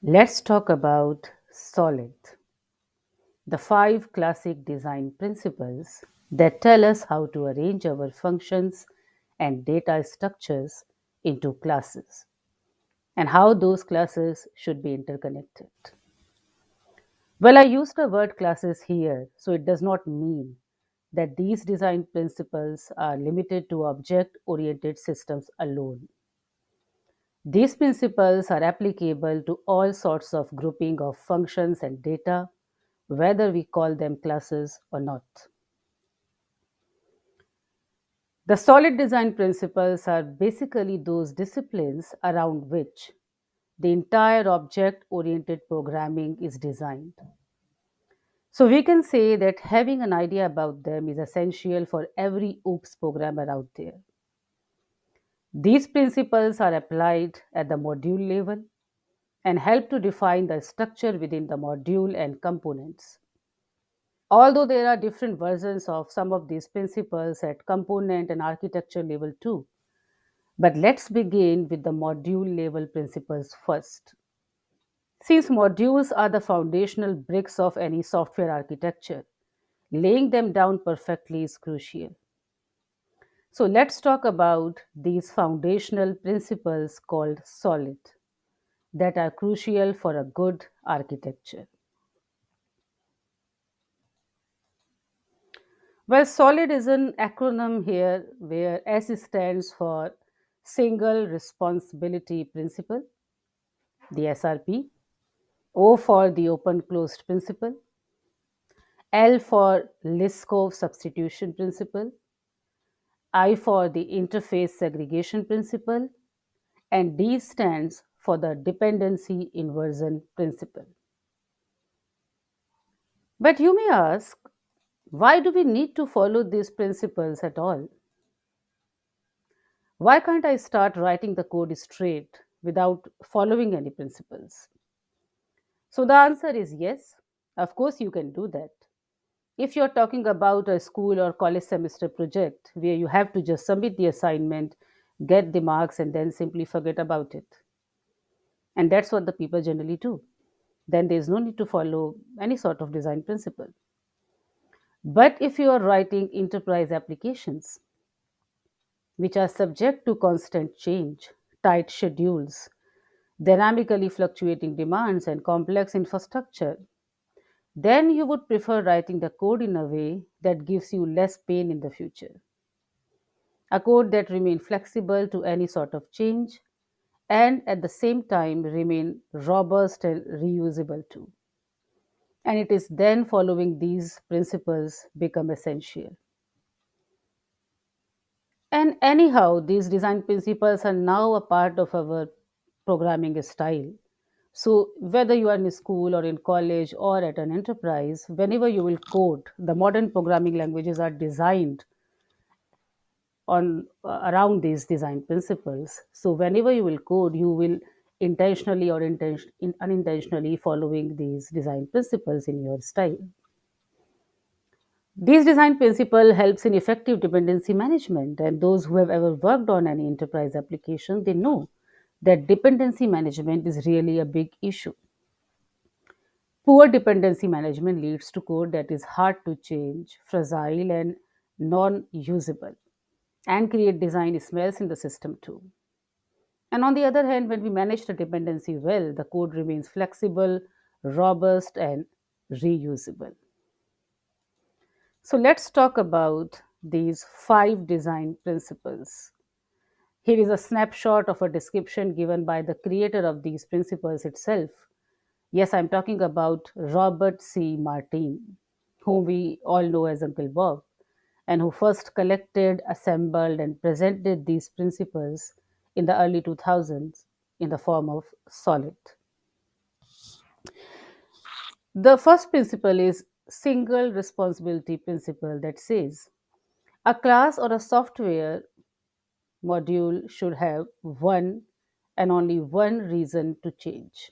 Let's talk about SOLID, the five classic design principles that tell us how to arrange our functions and data structures into classes and how those classes should be interconnected. Well, I use the word classes here, so it does not mean that these design principles are limited to object oriented systems alone. These principles are applicable to all sorts of grouping of functions and data, whether we call them classes or not. The solid design principles are basically those disciplines around which the entire object oriented programming is designed. So we can say that having an idea about them is essential for every OOPS programmer out there. These principles are applied at the module level and help to define the structure within the module and components. Although there are different versions of some of these principles at component and architecture level too. But let's begin with the module level principles first. Since modules are the foundational bricks of any software architecture, laying them down perfectly is crucial. So let's talk about these foundational principles called SOLID that are crucial for a good architecture. Well, SOLID is an acronym here where S stands for Single Responsibility Principle, the SRP, O for the Open Closed Principle, L for Liskov Substitution Principle, I for the Interface Segregation Principle, and D stands for the Dependency Inversion Principle. But you may ask, why do we need to follow these principles at all? Why can't I start writing the code straight without following any principles? So the answer is yes. Of course, you can do that. If you're talking about a school or college semester project where you have to just submit the assignment, get the marks, and then simply forget about it. And that's what the people generally do. Then there's no need to follow any sort of design principle. But if you are writing enterprise applications, which are subject to constant change, tight schedules, dynamically fluctuating demands, and complex infrastructure, then you would prefer writing the code in a way that gives you less pain in the future. A code that remains flexible to any sort of change and at the same time remain robust and reusable too. And it is then following these principles become essential. And anyhow, these design principles are now a part of our programming style. So, whether you are in school or in college or at an enterprise, whenever you will code, the modern programming languages are designed on around these design principles. So, whenever you will code, you will intentionally or unintentionally following these design principles in your style. These design principle helps in effective dependency management, and those who have ever worked on any enterprise application, they know that dependency management is really a big issue. Poor dependency management leads to code that is hard to change, fragile, and non-usable, and create design smells in the system too. And on the other hand, when we manage the dependency well, the code remains flexible, robust, and reusable. So let's talk about these five design principles. Here is a snapshot of a description given by the creator of these principles itself. Yes, I'm talking about Robert C. Martin, whom we all know as Uncle Bob, and who first collected, assembled, and presented these principles in the early 2000s in the form of SOLID. The first principle is single responsibility principle that says a class or a software module should have one and only one reason to change.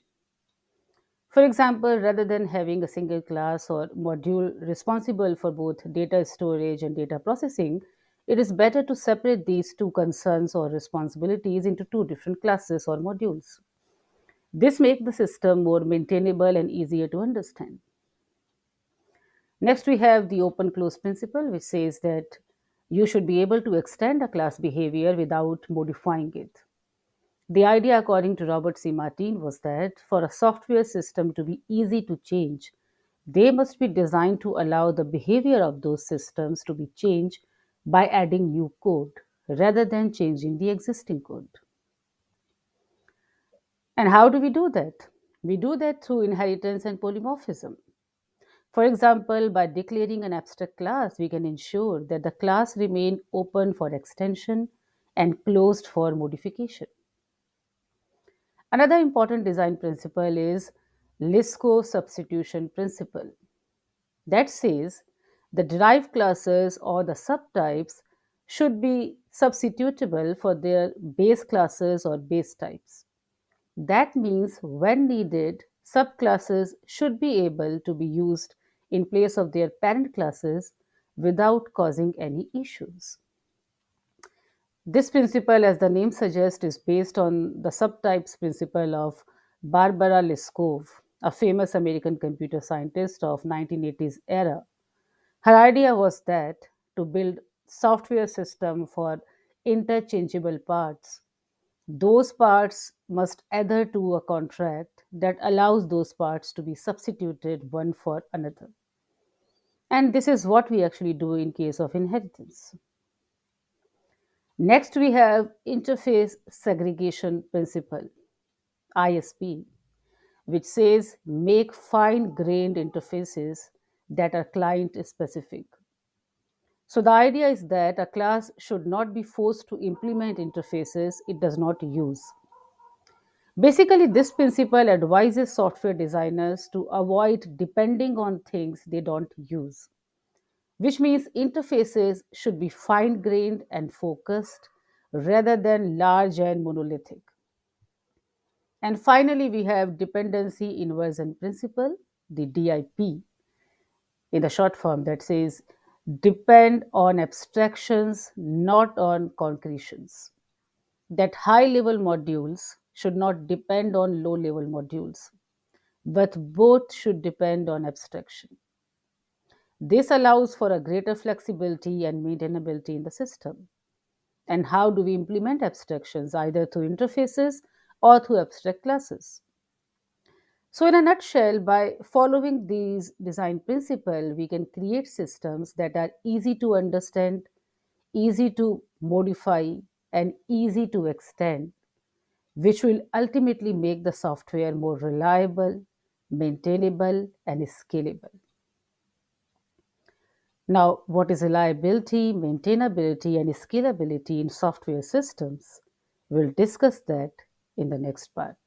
For example, rather than having a single class or module responsible for both data storage and data processing, it is better to separate these two concerns or responsibilities into two different classes or modules. This makes the system more maintainable and easier to understand. Next, we have the open close principle, which says that you should be able to extend a class behavior without modifying it. The idea, according to Robert C. Martin, was that for a software system to be easy to change, they must be designed to allow the behavior of those systems to be changed by adding new code rather than changing the existing code. And how do we do that? We do that through inheritance and polymorphism. For example, by declaring an abstract class, we can ensure that the class remain open for extension and closed for modification. Another important design principle is Liskov substitution principle. That says the derived classes or the subtypes should be substitutable for their base classes or base types. That means when needed, subclasses should be able to be used in place of their parent classes without causing any issues. This principle, as the name suggests, is based on the subtypes principle of Barbara Liskov, a famous American computer scientist of 1980s era. Her idea was that to build software system for interchangeable parts, those parts must adhere to a contract that allows those parts to be substituted one for another. And this is what we actually do in case of inheritance. Next, we have interface segregation principle, ISP, which says make fine grained interfaces that are client specific. So, the idea is that a class should not be forced to implement interfaces it does not use. Basically, this principle advises software designers to avoid depending on things they don't use, which means interfaces should be fine grained and focused rather than large and monolithic. And finally, we have dependency inversion principle, the DIP, in the short form, that says depend on abstractions, not on concretions. That high level modules should not depend on low level modules, but both should depend on abstraction. This allows for a greater flexibility and maintainability in the system. And how do we implement abstractions, either through interfaces or through abstract classes? So, in a nutshell, by following these design principles, we can create systems that are easy to understand, easy to modify, and easy to extend, which will ultimately make the software more reliable, maintainable, and scalable. Now, what is reliability, maintainability, and scalability in software systems? We'll discuss that in the next part.